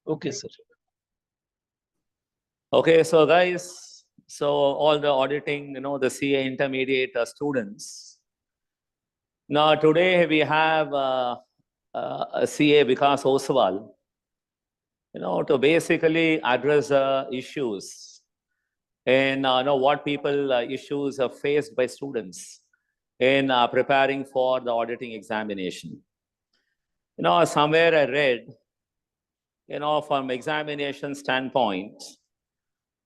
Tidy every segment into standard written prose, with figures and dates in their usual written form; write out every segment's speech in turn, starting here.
Okay, sir. Okay, so guys, so all the auditing, the CA intermediate students. Now today we have a CA VIKAS OSWAL, to basically address issues and what people issues are faced by students in preparing for the auditing examination. Somewhere I read, from examination standpoint,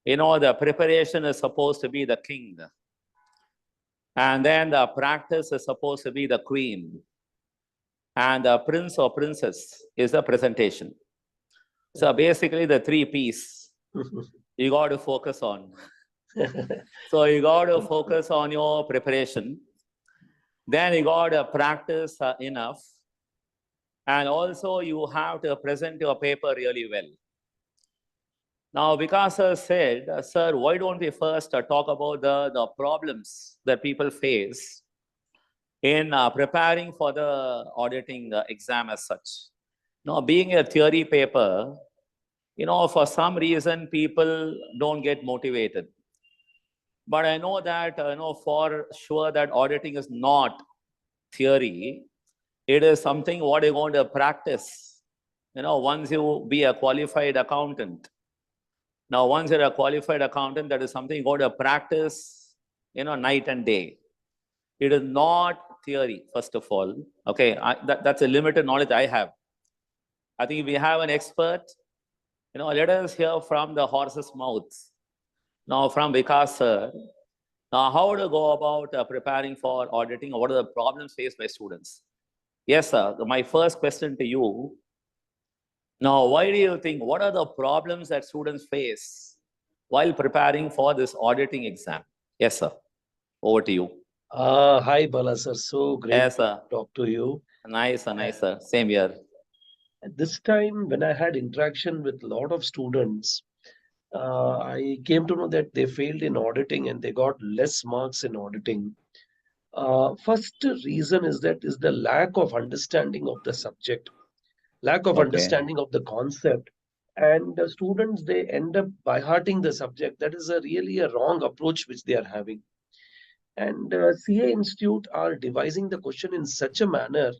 the preparation is supposed to be the king. And then the practice is supposed to be the queen. And the prince or princess is the presentation. So basically the 3 P's you got to focus on. So you got to focus on your preparation. Then you got to practice enough. And also you have to present your paper really well. Now, Vikas sir said, sir, why don't we first talk about the problems that people face in preparing for the auditing exam as such. Now, being a theory paper, for some reason, people don't get motivated. But I know that, for sure that auditing is not theory. It is something what you're going to practice, once you be a qualified accountant. Now, once you're a qualified accountant, that is something you're going to practice, night and day. It is not theory, first of all. Okay, that's a limited knowledge I have. I think we have an expert. Let us hear from the horse's mouth. Now, from Vikas sir. Now, how to go about preparing for auditing, or what are the problems faced by students? Yes, sir. My first question to you. Now, why do you think, what are the problems that students face while preparing for this auditing exam? Yes, sir. Over to you. Hi, Bala sir. So great Yes, sir. to talk to you. Nice, sir. Same here. At this time, when I had interaction with a lot of students, I came to know that they failed in auditing and they got less marks in auditing. First reason is the lack of understanding of the subject, lack of understanding of the concept. And the students, they end up by hearting the subject. That is really a wrong approach which they are having. And CA Institute are devising the question in such a manner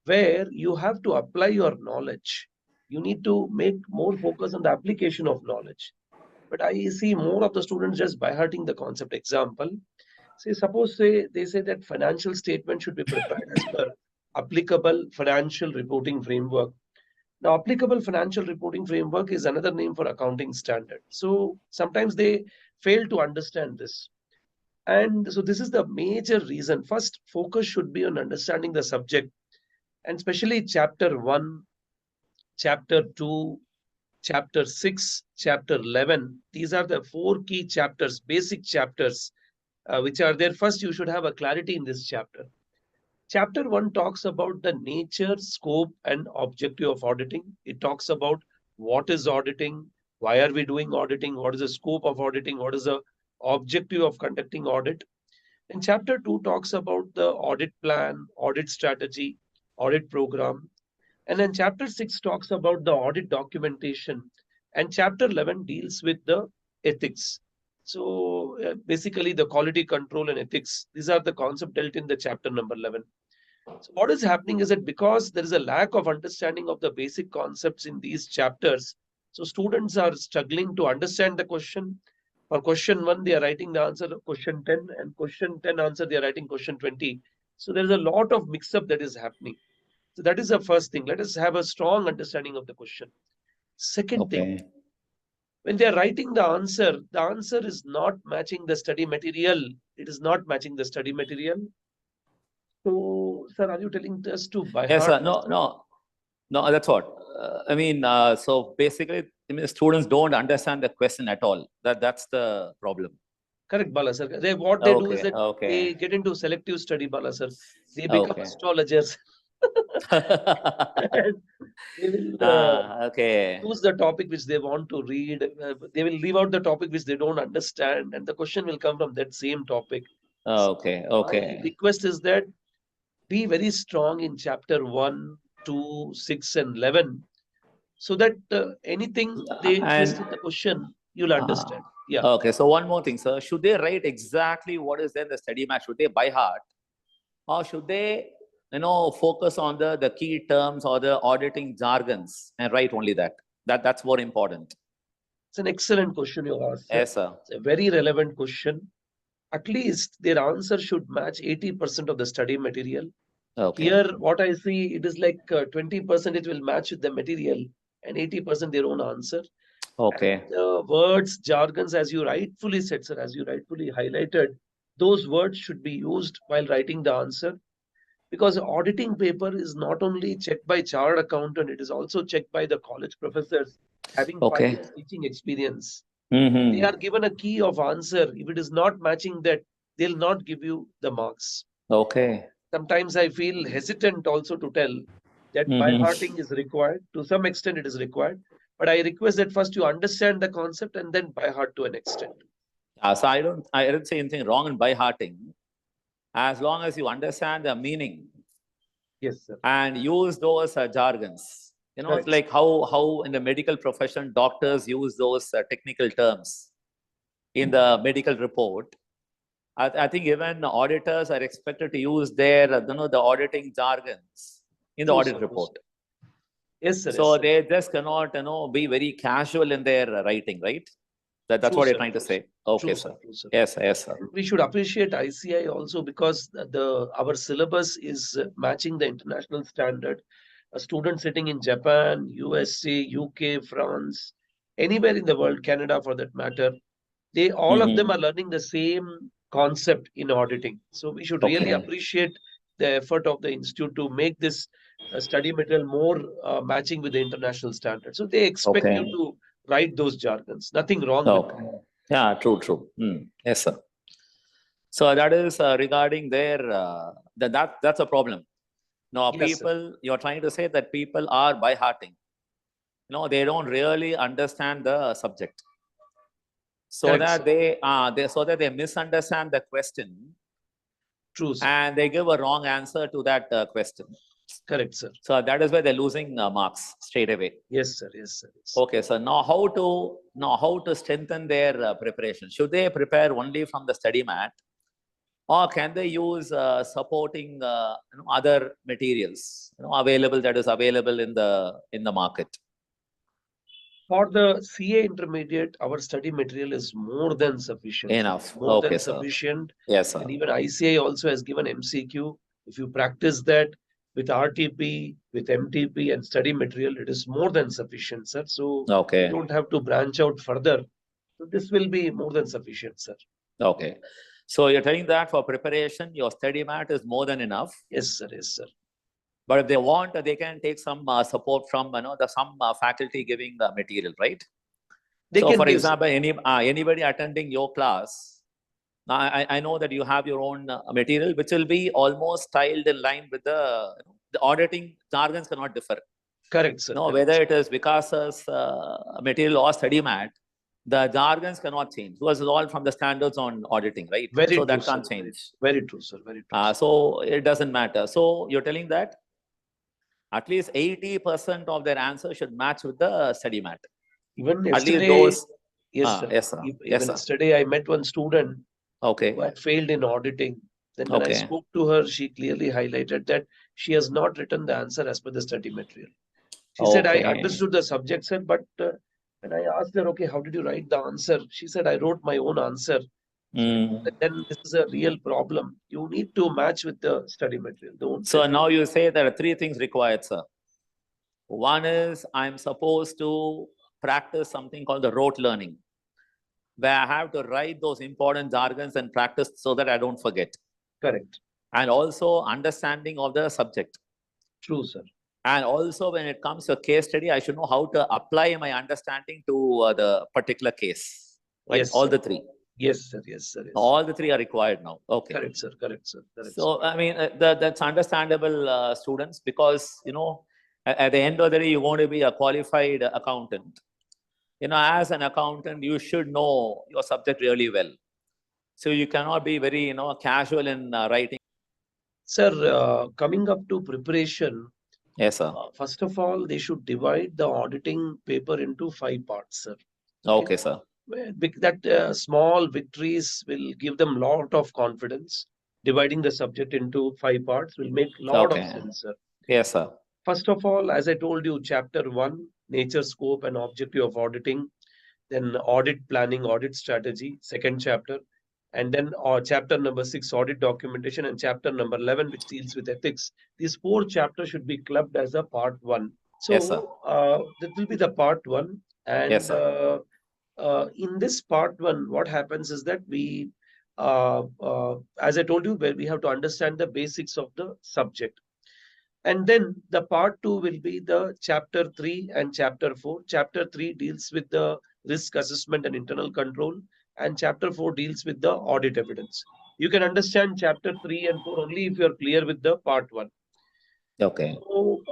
where you have to apply your knowledge. You need to make more focus on the application of knowledge. But I see more of the students just by hearting the concept. Example, they say that financial statement should be prepared as per applicable financial reporting framework. Now, applicable financial reporting framework is another name for accounting standard. So sometimes they fail to understand this. And so this is the major reason. First, focus should be on understanding the subject, and especially chapter 1, chapter 2, chapter 6, chapter 11. These are the 4 key chapters, basic chapters, which are there. First, you should have a clarity in this chapter. Chapter 1 talks about the nature, scope, and objective of auditing. It talks about what is auditing, why are we doing auditing, what is the scope of auditing, what is the objective of conducting audit. And chapter 2 talks about the audit plan, audit strategy, audit program. And then chapter 6 talks about the audit documentation. And chapter 11 deals with the ethics. So basically the quality control and ethics, these are the concepts dealt in the chapter number 11. So what is happening is that because there is a lack of understanding of the basic concepts in these chapters, so students are struggling to understand the question. For question 1, they are writing the answer of question 10, and question 10 answer, they are writing question 20. So there is a lot of mix-up that is happening. So that is the first thing. Let us have a strong understanding of the question. Second thing, when they are writing the answer is not matching the study material. It is not matching the study material. So, sir, are you telling us to by Yes, heart? sir. No, that's what. So basically, students don't understand the question at all. That's the problem. Correct, Bala sir. What they do is that they get into selective study, Bala sir. They become astrologers. They will choose the topic which they want to read. They will leave out the topic which they don't understand, and the question will come from that same topic. My request is that be very strong in chapter 1, 2, 6, and 11. so that anything they And twist in the question, you'll understand. Yeah. okay, so one more thing, sir. Should they write exactly what is there in the study map? Should they by heart, or should they, focus on the key terms or the auditing jargons and write only that? That's more important. It's an excellent question you asked, sir. Yes, sir. It's a very relevant question. At least their answer should match 80% of the study material. Okay. Here, what I see, it is like 20% it will match with the material and 80% their own answer. Okay. And the words, jargons, as you rightfully said, sir, as you rightfully highlighted, those words should be used while writing the answer. Because auditing paper is not only checked by chartered accountant, it is also checked by the college professors having Okay. 5 years teaching experience. Mm-hmm. They are given a key of answer. If it is not matching that, they'll not give you the marks. Okay. Sometimes I feel hesitant also to tell that by Mm-hmm. hearting is required. To some extent, it is required. But I request that first you understand the concept and then by heart to an extent. So I didn't say anything wrong in by hearting, as long as you understand the meaning Yes, sir. and use those jargons. It's Correct. like how in the medical profession doctors use those technical terms in the medical report. I think even auditors are expected to use their the auditing jargons in the True, audit sir. report. Yes, sir. So Yes, sir. they just cannot be very casual in their writing, right? That's True, what you're sir. trying to True, sir. say. Okay, True, sir. sir. True, sir. Yes, yes, sir. We should appreciate ICI also because our syllabus is matching the international standard. A student sitting in Japan, USA, UK, France, anywhere in the world, Canada for that matter, they all of them Mm-hmm. are learning the same concept in auditing. So we should really Okay. appreciate the effort of the institute to make this study material more matching with the international standard. So they expect you Okay. to write those jargons. Nothing wrong with that. Okay. Yeah, true. Yes, sir. So that is regarding their that's a problem. Now, Yes, sir. people, you're trying to say that people are by hearting. They don't really understand the subject. So Correct, that sir. they misunderstand the question True, sir. and they give a wrong answer to that question. Correct, sir. So that is why they're losing marks straight away. Yes, sir. Yes, sir. Yes. Okay, so now how to strengthen their preparation? Should they prepare only from the study mat, or can they use supporting other materials available that is available in the market? For the CA intermediate, our study material is more than sufficient. Enough. More Okay, than sir. sufficient. Yes, sir. And even ICI also has given MCQ. If you practice that with RTP, with MTP and study material, it is more than sufficient, sir. So Okay. you don't have to branch out further. So this will be more than sufficient, sir. Okay. So you're telling that for preparation, your study mat is more than enough. Yes, sir. Yes, sir. But if they want, they can take some support from some faculty giving material, right? They So, can for give, example, anybody attending your class, I know that you have your own material, which will be almost styled in line with the auditing jargons cannot differ. correct, sir. No, Correct. whether it is VIKAS's material or study mat, the jargons cannot change because it's all from the standards on auditing, right? Very So true, that sir. can't change. Very true, sir. Very true. Sir. So it doesn't matter. So you're telling that at least 80% of their answer should match with the study mat. Even At least yesterday, those. yes, sir. Yes, sir. Even Yes, sir. yesterday, I met one student Okay. who had failed in auditing. Then when I Okay. spoke to her, she clearly highlighted that she has not written the answer as per the study material. She said, I Okay. understood the subject, sir, but when I asked her, okay, how did you write the answer? She said, I wrote my own answer. So I told her, then this is a real problem. You need to match with the study material. Don't. So now you say there are 3 things required, sir. One is I'm supposed to practice something called the rote learning, where I have to write those important jargons and practice so that I don't forget. Correct. And also understanding of the subject. True, sir. And also when it comes to a case study, I should know how to apply my understanding to the particular case. Right? Yes, all sir. the 3. Yes, sir. Yes, sir. Yes, all the 3 are required now. Okay. correct, sir. Correct, sir. Correct, So, I mean, that's understandable, students, because, at the end of the day, you're going to be a qualified accountant. As an accountant, you should know your subject really well. So you cannot be very, casual in writing. Sir, coming up to preparation, Yes, sir. First of all, they should divide the auditing paper into 5 parts, sir. Okay. Okay, sir. That small victories will give them lot of confidence. Dividing the subject into 5 parts will make lot of Okay. sense, sir. Yes, sir. First of all, as I told you, chapter 1, nature, scope, and objective of auditing, then audit planning, audit strategy, second chapter, and then chapter number 6, audit documentation, and chapter number 11, which deals with ethics. These 4 chapters should be clubbed as a part 1. Yes, sir. So that will be the part 1. Yes, And sir. in this part 1, what happens is that we, as I told you, where we have to understand the basics of the subject. And then the part 2 will be the chapter 3 and chapter 4. Chapter 3 deals with the risk assessment and internal control, and chapter 4 deals with the audit evidence. You can understand chapter 3 and 4 only if you are clear with the part 1. Okay. So,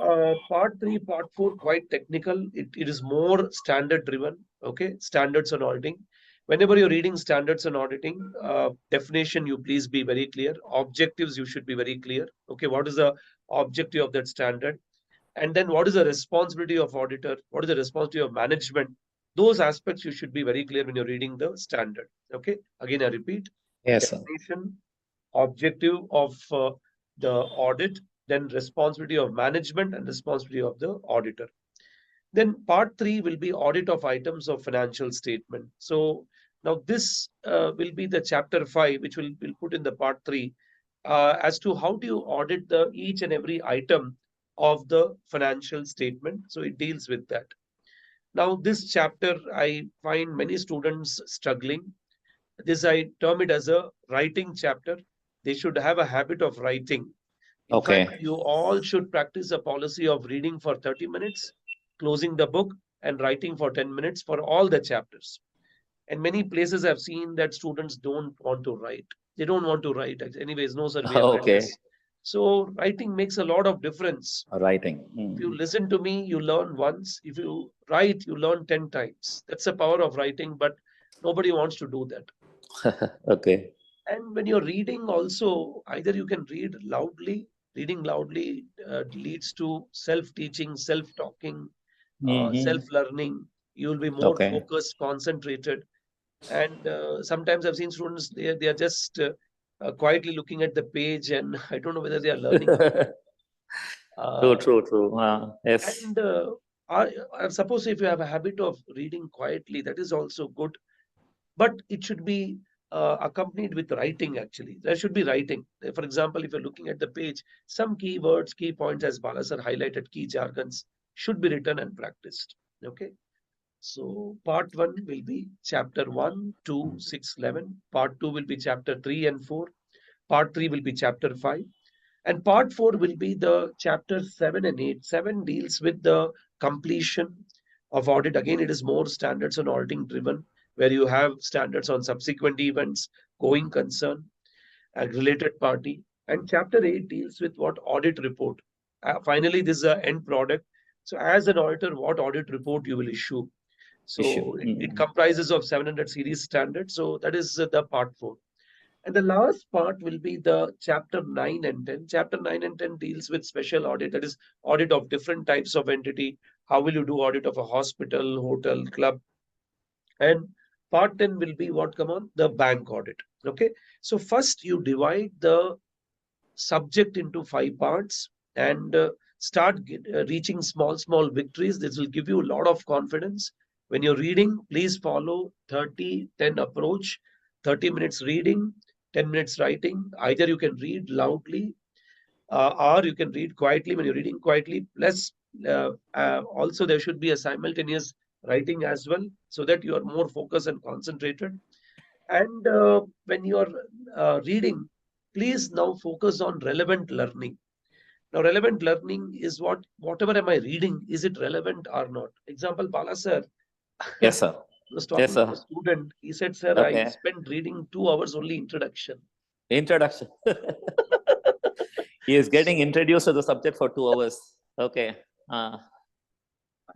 part 3, part 4, quite technical. It is more standard driven. Okay, standards on auditing. Whenever you're reading standards on auditing, definition, you please be very clear. Objectives, you should be very clear. Okay, what is the objective of that standard? And then what is the responsibility of auditor? What is the responsibility of management? Those aspects you should be very clear when you're reading the standard. Okay, again, I repeat, Yes, sir. definition, objective of the audit, then responsibility of management and responsibility of the auditor. Then part 3 will be audit of items of financial statement. So now this will be the chapter 5, which we'll put in the part 3 as to how do you audit the each and every item of the financial statement. So it deals with that. Now this chapter, I find many students struggling. This I term it as a writing chapter. They should have a habit of writing. In fact, Okay. you all should practice a policy of reading for 30 minutes, closing the book, and writing for 10 minutes for all the chapters. And many places I've seen that students don't want to write. They don't want to write. Anyways, no, sir, we have read Okay. this. So writing makes a lot of difference. Writing. If you listen to me, you learn once. If you write, you learn 10 times. That's the power of writing, but nobody wants to do that. Okay. And when you're reading also, either you can read loudly. Reading loudly leads to self-teaching, self-talking, Mm-hmm. self-learning. You will be more Okay. focused, concentrated. And sometimes I've seen students, they are just quietly looking at the page, and I don't know whether they are learning or not. True, Uh, true, true. Yes. and I suppose if you have a habit of reading quietly, that is also good, but it should be accompanied with writing. Actually, there should be writing. For example, if you're looking at the page, some keywords, key points, as Bala sir highlighted, key jargons should be written and practiced. Okay. So part 1 will be chapter 1, 2, 6, 11. Part 2 will be chapter 3 and 4. Part 3 will be chapter 5. And part 4 will be the chapter 7 and 8. 7 deals with the completion of audit. Again, it is more standards on auditing driven, where you have standards on subsequent events, going concern, a related party. And chapter 8 deals with what audit report. Finally, this is an end product. So as an auditor, what audit report you will issue. Issue. So it comprises of 700 series standards. So that is the part 4. And the last part will be the chapter 9 and 10. Chapter 9 and 10 deals with special audit, that is audit of different types of entity. How will you do audit of a hospital, hotel, club? And part 10 will be what come on? The bank audit. Okay. So first you divide the subject into 5 parts and start reaching small victories. This will give you a lot of confidence. When you're reading, please follow 30-10 approach. 30 minutes reading, 10 minutes writing. Either you can read loudly or you can read quietly. When you're reading quietly, plus also there should be a simultaneous writing as well, so that you are more focused and concentrated. And when you're reading, please now focus on relevant learning. Now, relevant learning is whatever am I reading, is it relevant or not? Example, Bala sir Yes, sir. was Yes, talking to a sir. student. He said, sir, I Okay. spent reading 2 hours only introduction. Introduction. He is getting So introduced to the subject for 2 hours. Okay. I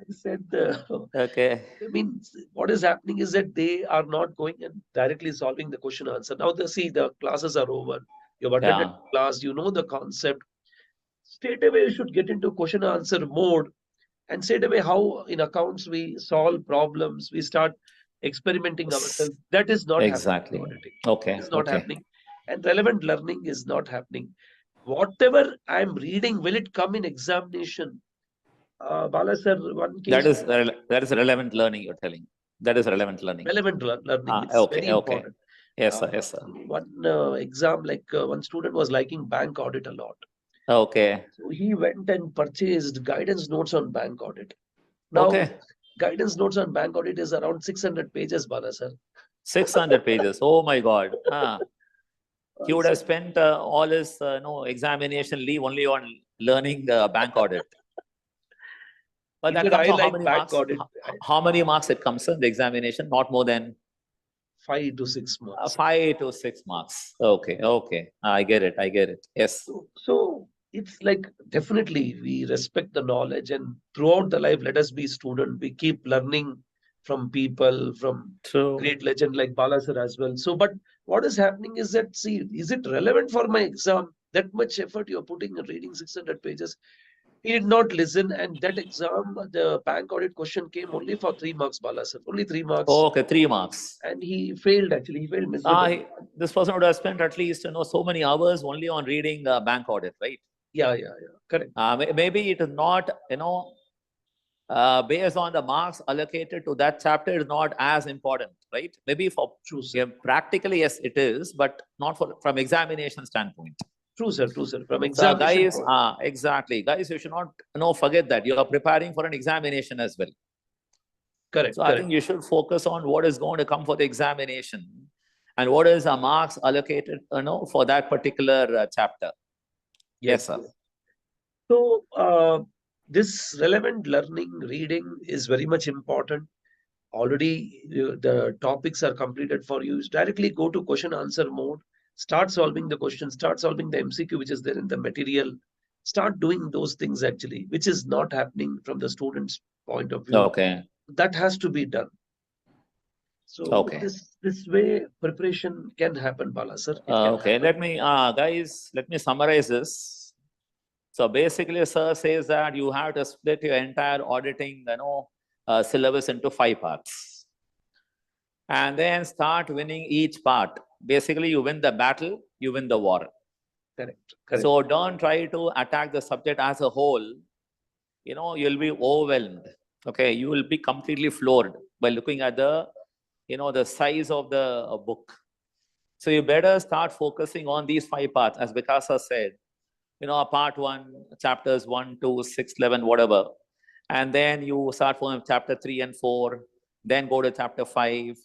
said, Okay. I mean, what is happening is that they are not going and directly solving the question answer. Now, see, the classes are over. You've attended Yeah. class, you know the concept. straight away you should get into question answer mode, and straight away how in accounts we solve problems, we start experimenting ourselves. That is not happening in Exactly. auditing. That Okay. is not Okay. happening. And relevant learning is not happening. Whatever I'm reading, will it come in examination? Bala sir, one case, That is relevant learning you're telling. That is relevant learning. relevant learning. Ah, It's okay. very Okay. important. Yes, Uh, sir. Yes, sir. one exam, like one student was liking bank audit a lot. Okay. So he went and purchased guidance notes on bank audit. Now, Okay. guidance notes on bank audit is around 600 pages, Bala sir. 600 pages. Oh my God. Ah, he would So have spent all his no examination leave only on learning bank audit. But he that said, comes I on how like many bank marks? audit. How many marks it comes in the examination? Not more than 5 to 6 months. 5 to 6 marks. Okay. Okay. I get it. I get it. Yes. So it's like definitely we respect the knowledge, and throughout the life, let us be student. We keep learning from people, from True. great legend like Bala sir as well. So, but what is happening is that, see, is it relevant for my exam? That much effort you're putting in reading 600 pages. He did not listen, and that exam, the bank audit question came only for 3 marks, Bala sir. Only 3 marks, Okay. 3 marks. and he failed actually. He failed miserably. This person would have spent at least so many hours only on reading bank audit, right? Yeah. Correct. Maybe it is not based on the marks allocated to that chapter is not as important, right? Maybe for True, sir. yeah, practically yes it is, but not from examination standpoint. True, sir. True, sir. From So examination guys, point. exactly, guys, you should not forget that you are preparing for an examination as well. Correct. So I Correct. think you should focus on what is going to come for the examination and what is the marks allocated, for that particular chapter. Yes, sir. So, this relevant learning, reading is very much important. Already, the topics are completed for you. Directly go to question answer mode. Start solving the question. Start solving the MCQ which is there in the material. Start doing those things actually, which is not happening from the student's point of view. Okay. That has to be done. So Okay. this way preparation can happen, Bala sir. It can Okay. happen. Let me summarize this. So basically, sir says that you have to split your entire auditing, syllabus into 5 parts, and then start winning each part. Basically, you win the battle, you win the war. Correct. So don't try to attack the subject as a whole. You'll be overwhelmed. Okay, you will be completely floored by looking at the size of the book. So you better start focusing on these 5 parts, as Vikasa said. Part 1, chapters 1, 2, 6, 11, whatever. And then you start from chapter 3 and 4, then go to chapter 5,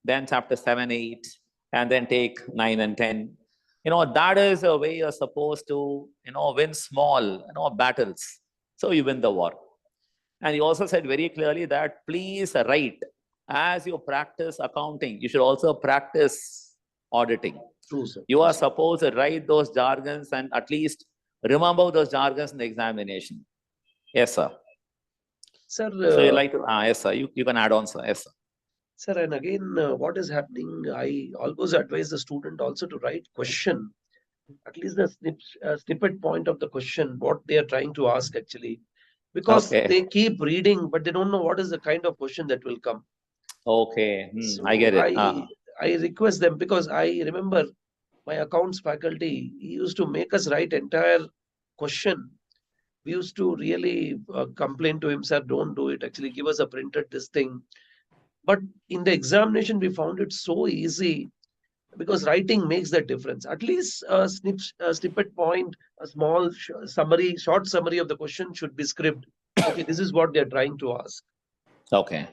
then chapter 7, 8, and then take 9 and 10. That is a way you're supposed to, win small, battles. So you win the war. And he also said very clearly that please write. As you practice accounting, you should also practice auditing. True, sir. You are supposed to write those jargons and at least remember those jargons in the examination. Yes, sir. Sir, So you like to, yes, sir. You can add on, sir. Yes, sir. sir, and again, what is happening? I always advise the student also to write question, at least the snippet point of the question, what they are trying to ask actually, because Okay. they keep reading, but they don't know what is the kind of question that will come. Okay. I So get it. I request them, because I remember my accounts faculty, he used to make us write entire question. We used to really complain to him, sir, don't do it. Actually, give us a printed this thing. But in the examination, we found it so easy, because writing makes that difference. At least a snippet point, a small summary, short summary of the question should be scribbled. Okay, this is what they're trying to ask. Okay.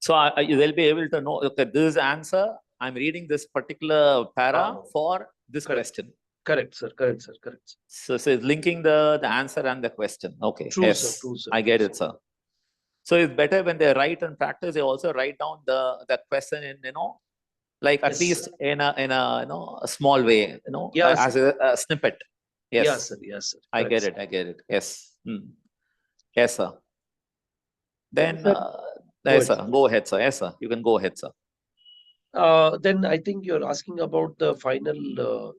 So they'll be able to know, okay, this answer, I'm reading this particular para for this question. Correct, sir. Correct, sir. Correct. So it's linking the answer and the question. Okay. True, Yes. sir. True, sir. I get it, sir. So it's better when they write and practice, they also write down the question in, like at Yes, least sir. in a a small way, Yes, as a snippet. Yes. Yes, sir. Yes, sir. I Correct, get sir. it. I get it. Yes. Yes, sir. Then, sir, yes, sir. Go ahead, sir. Yes, sir. You can go ahead, sir. Then I think you're asking about the final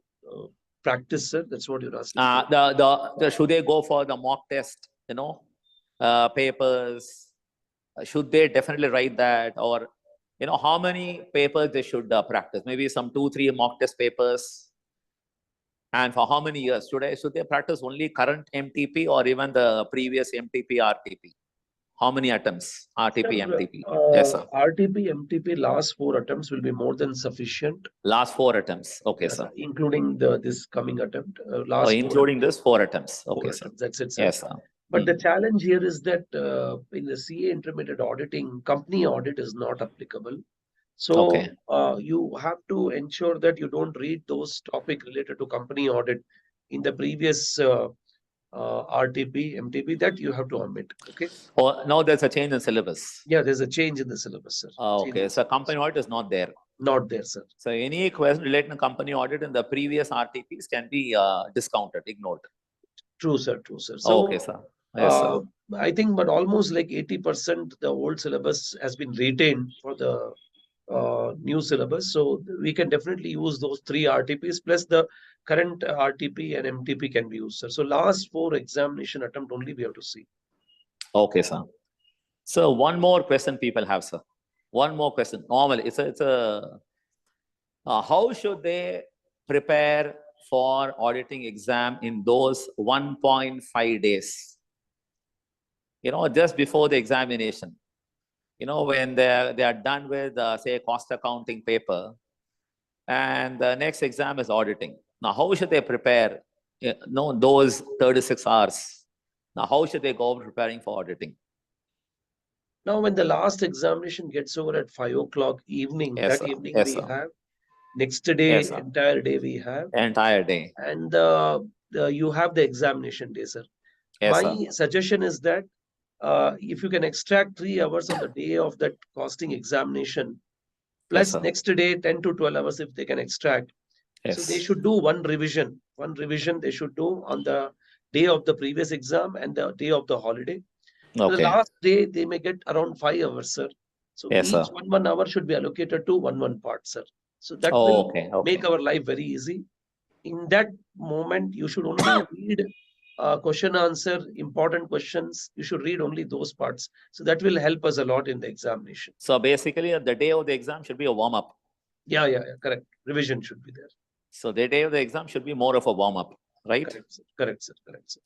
practice, sir? That's what you're asking. Should they go for the mock test, papers? Should they definitely write that? Or, how many papers they should practice? Maybe some 2-3 mock test papers. And for how many years? Should they practice only current MTP or even the previous MTP, RTP? How many attempts? RTP, Sir, MTP? Yes, sir. RTP, MTP, last 4 attempts will be more than sufficient. Last 4 attempts. Okay, Yes, sir. Including this coming attempt. Last including this 4 attempts. Okay, 4 sir. attempts. That's it, sir. Yes, sir. But the challenge here is that in the CA intermediate auditing, company audit is not applicable. So Okay. you have to ensure that you don't read those topics related to company audit in the previous RTP, MTP, that you have to omit. Okay. Oh, now there's a change in syllabus. Yeah, there's a change in the syllabus, sir. Okay, so company audit is not there. Not there, sir. So any question related to company audit in the previous RTPs can be discounted, ignored. True, sir. True, sir. So, okay, sir. Yes, sir. I think, but almost like 80% the old syllabus has been retained for the new syllabus. So we can definitely use those 3 RTPs plus the current RTP and MTP can be used, sir. So last 4 examination attempt only we have to see. Okay, sir. So one more question people have, sir. One more question. Normally, it's a how should they prepare for auditing exam in those 1.5 days? Just before the examination. When they are done with, say, cost accounting paper, and the next exam is auditing. Now, how should they prepare? Those 36 hours. Now, how should they go preparing for auditing? Now, when the last examination gets over at 5 o'clock evening, Yes, that sir. evening Yes, we sir. have. Next day, Yes, sir. entire day we have. Entire day. And you have the examination day, sir. Yes, My sir. suggestion is that if you can extract 3 hours on the day of that costing examination, plus sir. next day 10 to 12 hours if they can extract. So they Yes. should do one revision. One revision they should do on the day of the previous exam and the day of the holiday. The Okay. last day they may get around 5 hours, sir. So Yes, each sir. 1 hour should be allocated to one part, sir. So that Oh, will okay. make our life very easy. In that moment, you should only read question answer, important questions. You should read only those parts. So that will help us a lot in the examination. So basically, the day of the exam should be a warm-up. Yeah, correct. Revision should be there. So the day of the exam should be more of a warm-up, right? Correct, sir. Correct, sir. Correct, sir.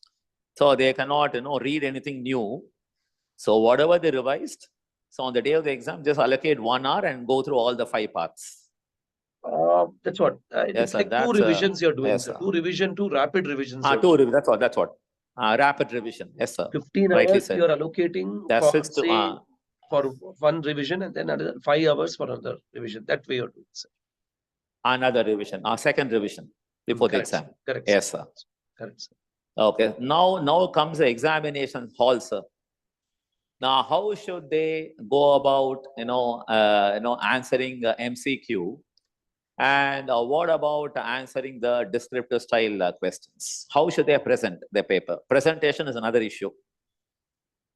So they cannot, read anything new. So whatever they revised, so on the day of the exam, just allocate 1 hour and go through all the 5 parts. That's what. Yes, It's sir. like 2 That's revisions you're doing, yes, sir. sir. 2 revision, 2 rapid revisions. That's what. Rapid revision. Yes, sir. 15 Rightly hours said. you're allocating That's for, 6 to, say, for one revision and then another 5 hours for another revision. That way you're doing, sir. Another revision, second revision before the Correct, exam. sir. Correct, Yes, sir. sir. Correct, sir. Okay. Now comes the examination hall, sir. Now, how should they go about, answering MCQ? And what about answering the descriptive style questions? How should they present their paper? Presentation is another issue.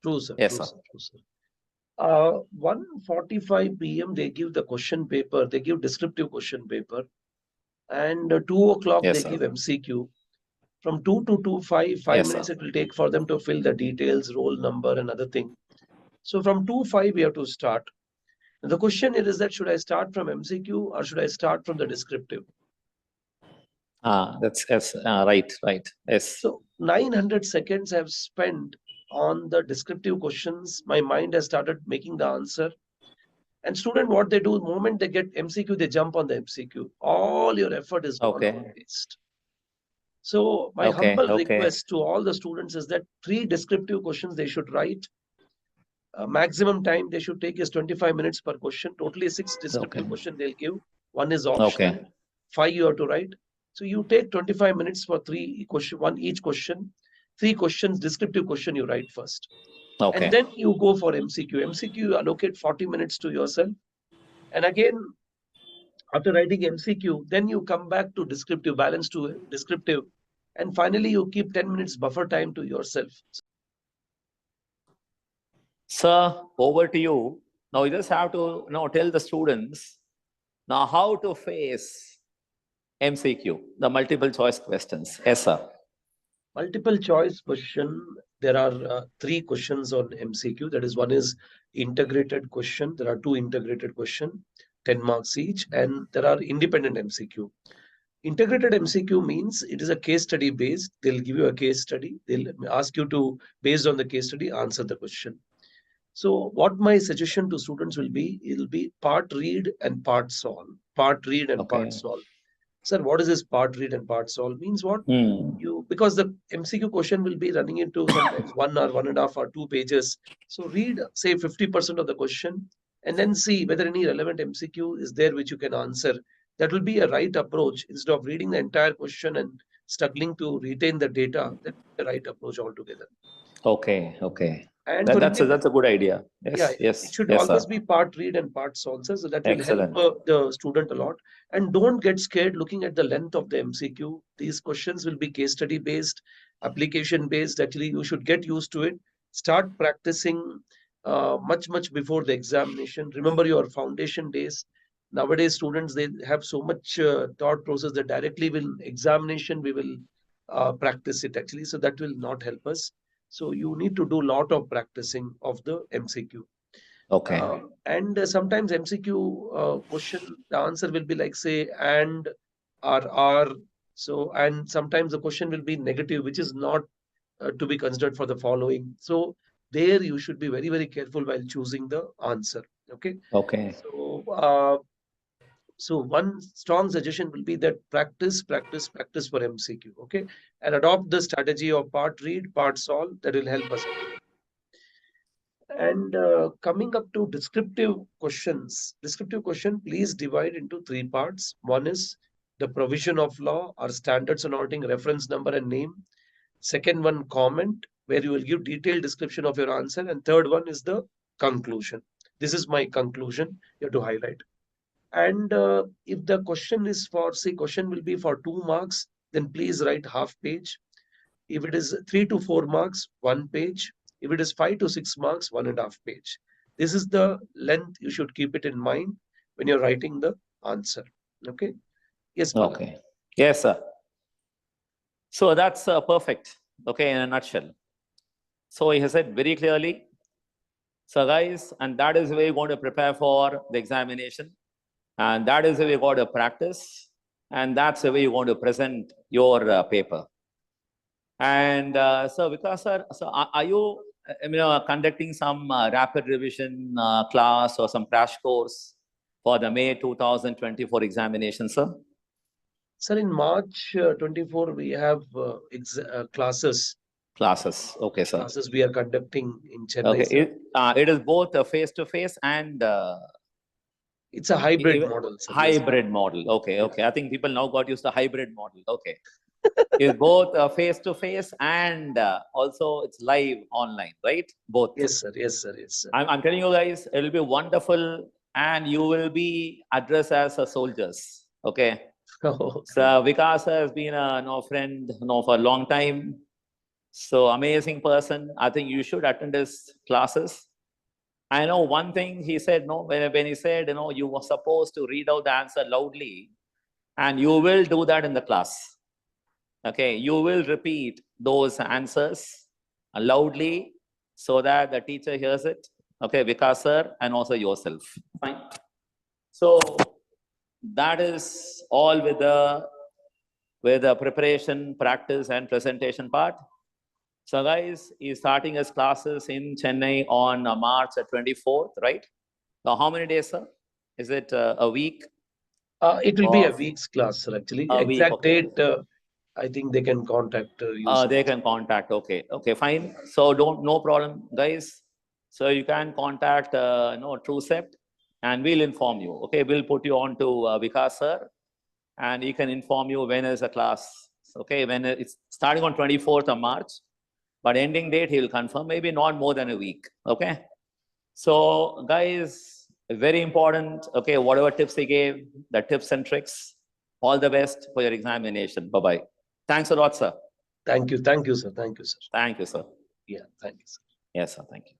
True, sir. Yes, True, sir. sir. True, sir. 1:45 p.m. they give the question paper. They give descriptive question paper. And 2 o'clock Yes, they sir. give MCQ. From 2 to 2:05, 5 Yes, minutes sir. it will take for them to fill the details, roll number and other thing. So from 2:05 we have to start. And the question here is that should I start from MCQ or should I start from the descriptive? That's right. Yes. So 900 seconds I have spent on the descriptive questions. My mind has started making the answer. And student, what they do, the moment they get MCQ, they jump on the MCQ. All your effort is gone Okay. for waste. So my humble Okay. request to all the students is that 3 descriptive questions they should write. Maximum time they should take is 25 minutes per question. Totally 6 descriptive question they'll give. 1 is optional. Okay. 5 you have to write. So you take 25 minutes for 3 question, 1 each question. 3 questions, descriptive question you write first. Okay. And then you go for MCQ. MCQ you allocate 40 minutes to yourself. And again, after writing MCQ, then you come back to descriptive, balance to descriptive. And finally, you keep 10 minutes buffer time to yourself. Sir, over to you. Now you just have to tell the students now how to face MCQ, the multiple choice questions. Yes, sir. Multiple choice question. There are three questions on MCQ. That is, one is integrated question. There are two integrated question, 10 marks each, and there are independent MCQ. Integrated MCQ means it is a case study based. They'll give you a case study. They'll ask you to, based on the case study, answer the question. So what my suggestion to students will be, it'll be part read and part solve. Part read and part Okay. solve. Sir, what is this part read and part solve? Means what? Hmm. Because the MCQ question will be running into sometimes 1 or 1.5 or 2 pages. So read, say 50% of the question and then see whether any relevant MCQ is there which you can answer. That will be a right approach instead of reading the entire question and struggling to retain the data. That's the right approach altogether. Okay. Okay. And for That's independent, a good idea. yeah, Yes. it Yes. should Yes, always sir. be part read and part solve, sir. So that will help Excellent. the student a lot. And don't get scared looking at the length of the MCQ. These questions will be case study based, application based. Actually, you should get used to it. Start practicing much before the examination. Remember your foundation days. Nowadays, students, they have so much thought process that directly will examination we will practice it actually. So that will not help us. So you need to do a lot of practicing of the MCQ. Okay. And sometimes MCQ question, the answer will be like say and or. So, and sometimes the question will be negative, which is not to be considered for the following. So there you should be very careful while choosing the answer. Okay. Okay. So one strong suggestion will be that practice for MCQ. Okay. And adopt the strategy of part read, part solve. That will help us a lot. And coming up to descriptive questions, please divide into three parts. One is the provision of law or standards on auditing, reference number and name. Second one, comment, where you will give detailed description of your answer. And third one is the conclusion. This is my conclusion you have to highlight. And if the question is for, say, question will be for 2 marks, then please write half page. If it is 3 to 4 marks, 1 page. If it is 5 to 6 marks, 1.5 page. This is the length you should keep it in mind when you're writing the answer. Okay. Yes, Bala. Okay. Yes, sir. So that's perfect. Okay, in a nutshell. So he has said very clearly. So guys, and that is where you're going to prepare for the examination. And that is where you're going to practice. And that's the way you're going to present your paper. And so Vikas sir, so are you conducting some rapid revision class or some crash course for the May 2024 examination, sir? Sir, in March 24, we have classes. Classes. Okay, sir. Classes we are conducting in Chennai. Okay, it is both face-to-face and it's a hybrid model. Sir. Hybrid model. Okay, okay. I think people now got used to hybrid model. Okay. It's both face-to-face and also it's live online, right? Both. Yes, sir. Yes, sir. Yes, sir. I'm telling you guys, it will be wonderful and you will be addressed as a soldiers. Okay. Okay. So Vikas has been a friend for a long time. So amazing person. I think you should attend his classes. I know one thing he said, when he said, you were supposed to read out the answer loudly and you will do that in the class. Okay, you will repeat those answers loudly so that the teacher hears it. Okay, Vikas sir and also yourself. Fine. So that is all with the preparation, practice and presentation part. So guys, he's starting his classes in Chennai on March 24th, right? Now, how many days, sir? Is it a week? It will be a week's class, sir, actually. Exact okay. date, I think they can contact you. They can contact, okay. Okay, fine. So no problem, guys. So you can contact, TrueCept and we'll inform you. Okay, we'll put you on to Vikas sir and he can inform you when is the class. Okay, when it's starting on 24th of March. But ending date, he will confirm, maybe not more than a week, okay? So guys, very important, okay, whatever tips he gave, the tips and tricks, all the best for your examination. Bye-bye. Thanks a lot, sir. Thank you, sir. Thank you, sir. Thank you, sir. Yeah, thank you, sir. Yes, sir, thank you.